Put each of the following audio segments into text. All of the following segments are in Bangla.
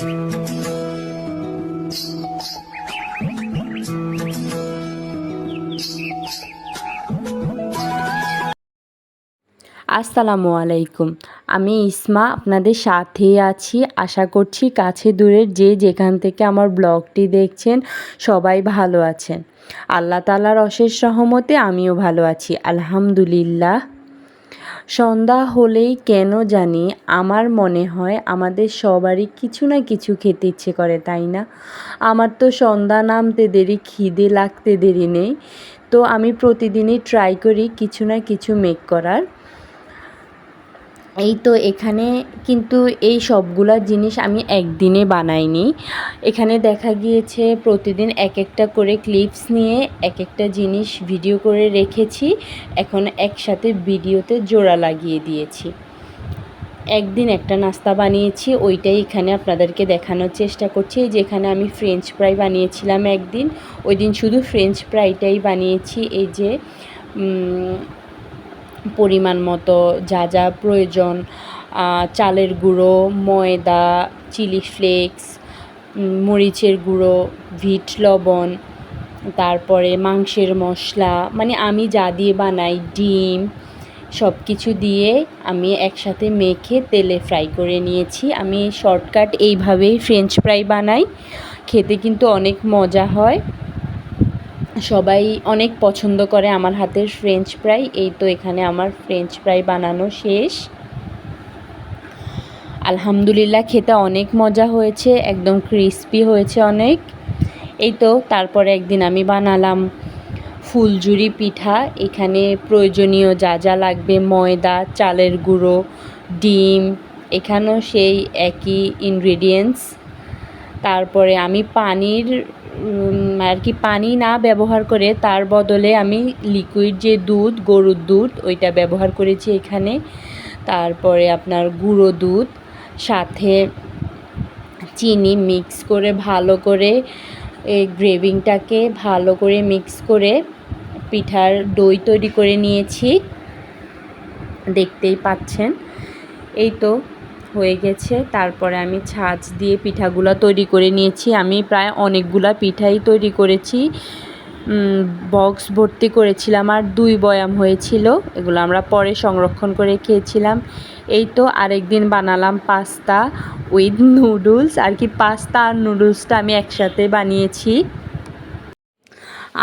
আসসালামু আলাইকুম। আমি ইসমা আপনাদের সাথেই আছি। আশা করছি কাছে দূরের যে যেখান থেকে আমার ব্লগটি দেখছেন সবাই ভালো আছেন। আল্লাহ তাআলার অশেষ রহমতে আমিও ভালো আছি আলহামদুলিল্লাহ। সন্ধ্যা হলেই কেন জানি আমার মনে হয় আমাদের সবারই কিছু না কিছু খেতে ইচ্ছে করে, তাই না? আমার তো সন্ধ্যা নামতে দেরি, খিদে লাগতে দেরি নেই। তো আমি প্রতিদিনই ট্রাই করি কিছু না কিছু মেক করার। এই তো এখানে কিন্তু এই সবগুলা জিনিস আমি একদিনে বানাইনি। এখানে দেখা গিয়েছে প্রতিদিন এক একটা করে ক্লিপস নিয়ে এক একটা জিনিস ভিডিও করে রেখেছি, এখন একসাথে ভিডিওতে জোড়া লাগিয়ে দিয়েছি। একদিন একটা নাস্তা বানিয়েছি, ওইটাই এখানে আপনাদেরকে দেখানোর চেষ্টা করছি। যেখানে আমি ফ্রেঞ্চ ফ্রাই বানিয়েছিলাম একদিন, ওই দিন শুধু ফ্রেঞ্চ ফ্রাইটাই বানিয়েছি। এই যে পরিমাণ মতো যা যা প্রয়োজন, চালের গুঁড়ো, ময়দা, চিলি ফ্লেক্স, মরিচের গুঁড়ো, ভিট লবণ, তারপরে মাংসের মশলা, মানে আমি যা দিয়ে বানাই, ডিম, সব কিছু দিয়ে আমি একসাথে মেখে তেলে ফ্রাই করে নিয়েছি। আমি শর্টকাট এইভাবেই ফ্রেঞ্চ ফ্রাই বানাই, খেতে কিন্তু অনেক মজা হয়, সবাই অনেক পছন্দ করে আমার হাতের ফ্রেঞ্চ ফ্রাই। এই তো এখানে আমার ফ্রেঞ্চ ফ্রাই বানানো শেষ আলহামদুলিল্লাহ, খেতে অনেক মজা হয়েছে, একদম ক্রিস্পি হয়েছে অনেক। এই তো তারপরে একদিন আমি বানালাম ফুলঝুরি পিঠা। এখানে প্রয়োজনীয় যা যা লাগবে, ময়দা, চালের গুঁড়ো, ডিম, এখানেও সেই একই ইনগ্রেডিয়েন্টস। তারপরে আমি পানির আর কি পানি না ব্যবহার করে তার বদলে আমি লিকুইড যে দুধ, গরুর দুধ, ওইটা ব্যবহার করেছি এখানে। তারপরে আপনার গুঁড়ো দুধ, সাথে চিনি মিক্স করে ভালো করে এই গ্রেভিংটাকে ভালো করে মিক্স করে পিঠার দই তৈরি করে নিয়েছি, দেখতেই পাচ্ছেন। এই তো হয়ে গেছে। তারপরে আমি ছাঁচ দিয়ে পিঠাগুলা তৈরি করে নিয়েছি। আমি প্রায় অনেকগুলা পিঠাই তৈরি করেছি, বক্স ভর্তি করেছিলাম আর 2 বয়াম হয়েছিল, এগুলো আমরা পরে সংরক্ষণ করে খেয়েছিলাম। এই তো আরেকদিন বানালাম পাস্তা উইথ নুডলস, আর কি পাস্তা আর নুডলসটা আমি একসাথে বানিয়েছি।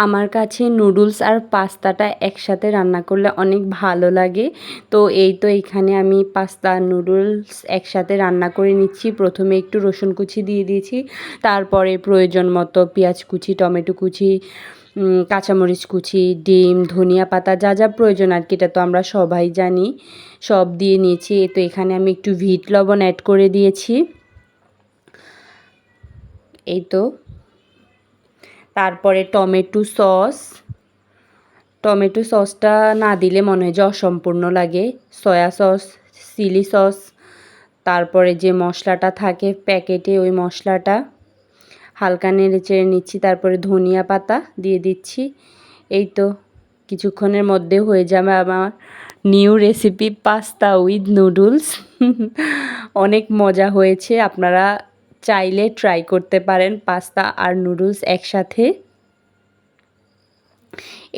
আমার কাছে নুডলস আর পাস্তাটা একসাথে রান্না করলে অনেক ভালো লাগে। তো এই তো এখানে আমি পাস্তা আর নুডলস একসাথে রান্না করে নিচ্ছি। প্রথমে একটু রসুন কুচি দিয়ে দিয়েছি, তারপরে প্রয়োজন মতো পেঁয়াজ কুচি, টমেটো কুচি, কাঁচামরিচ কুচি, ডিম, ধনিয়া পাতা, যা যা প্রয়োজন আর কি, এটা তো আমরা সবাই জানি, সব দিয়ে নিয়েছি। তো এখানে আমি একটু ভিট লবণ অ্যাড করে দিয়েছি। এই তো তারপরে টমেটো সসটা না দিলে মনে হয় যে অসম্পূর্ণ লাগে। সয়া সস, চিলি সস, তারপরে যে মশলাটা থাকে প্যাকেটে ওই মশলাটা হালকা নেড়ে চেড়ে নিচ্ছি। তারপরে ধনিয়া পাতা দিয়ে দিচ্ছি। এই তো কিছুক্ষণের মধ্যে হয়ে যাবে আমার new recipe pasta with noodles. অনেক মজা হয়েছে, আপনারা চাইলে ট্রাই করতে পারেন পাস্তা আর নুডলস একসাথে।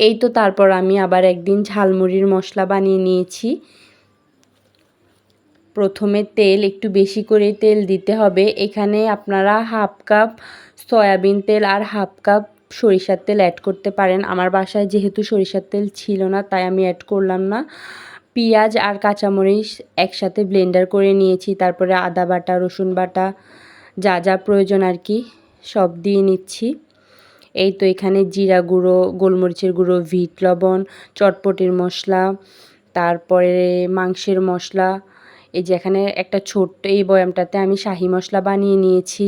এই তো তারপর আমি আবার একদিন ঝালমুড়ির মশলা বানিয়ে নিয়েছি। প্রথমে তেল একটু বেশি করে তেল দিতে হবে। এখানে আপনারা 1/2 কাপ সয়াবিন তেল আর 1/2 কাপ সরিষার তেল অ্যাড করতে পারেন। আমার বাসায় যেহেতু সরিষার তেল ছিল না তাই আমি অ্যাড করলাম না। পেঁয়াজ আর কাঁচামরিচ একসাথে ব্লেন্ডার করে নিয়েছি, তারপরে আদা বাটা, রসুন বাটা, যা যা প্রয়োজন আর কি সব দিয়ে নিচ্ছি। এই তো এখানে জিরা গুঁড়ো, গোলমরিচের গুঁড়ো, ভিট লবণ, চটপটির মশলা, তারপরে মাংসের মশলা। এই যে এখানে একটা ছোট্ট এই বয়ামটাতে আমি শাহি মশলা বানিয়ে নিয়েছি।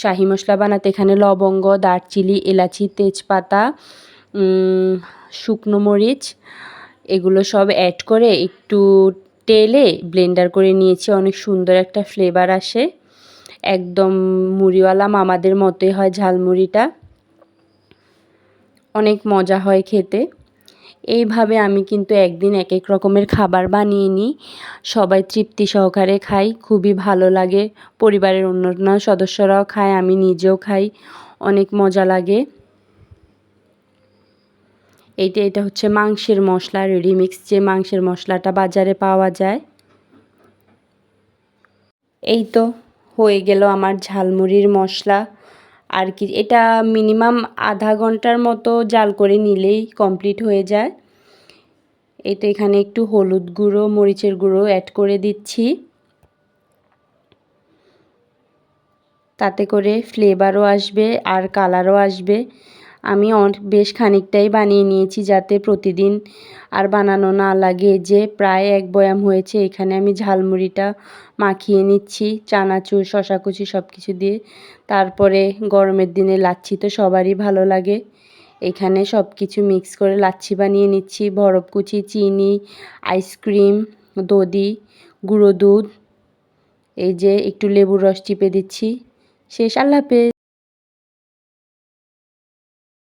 শাহি মশলা বানাতে এখানে লবঙ্গ, দারচিনি, এলাচি, তেজপাতা, শুকনো মরিচ, এগুলো সব অ্যাড করে একটু তেলে ব্লেন্ডার করে নিয়েছি। অনেক সুন্দর একটা ফ্লেভার আসে, একদম মুড়িওয়ালা মামাদের মতোই হয় ঝালমুড়িটা, অনেক মজা হয় খেতে। এইভাবে আমি কিন্তু একদিন এক এক রকমের খাবার বানিয়ে নিই, সবাই তৃপ্তি সহকারে খাই, খুবই ভালো লাগে। পরিবারের অন্যান্য সদস্যরাও খায়, আমি নিজেও খাই, অনেক মজা লাগে। এটা হচ্ছে মাংসের মশলা, রেডিমিক্স যে মাংসের মশলাটা বাজারে পাওয়া যায়। এই তো হয়ে গেল আমার ঝালমুড়ির মশলা। আর কি এটা মিনিমাম আধা ঘন্টার মতো জাল করে নিলেই কমপ্লিট হয়ে যায়। এই তো এখানে একটু হলুদ গুঁড়ো, মরিচের গুঁড়ো অ্যাড করে দিচ্ছি, তাতে করে ফ্লেভারও আসবে আর কালারও আসবে। আমি বেশ খানিকটাই বানিয়ে নিয়েছি যাতে প্রতিদিন আর বানানো না লাগে। যে প্রায় এক বয়াম হয়েছে। এখানে আমি ঝালমুড়িটা মাখিয়ে নিচ্ছি চানাচুর, শসা কুচি সব কিছু দিয়ে। তারপরে গরমের দিনে লাচ্ছি তো সবারই ভালো লাগে। এখানে সব কিছু মিক্স করে লাচ্ছি বানিয়ে নিচ্ছি। বরফ কুচি, চিনি, আইসক্রিম, দধি, গুঁড়ো দুধ, এই যে একটু লেবুর রস চিপে দিচ্ছি। শেষ। আল্লাহ হাফেজ।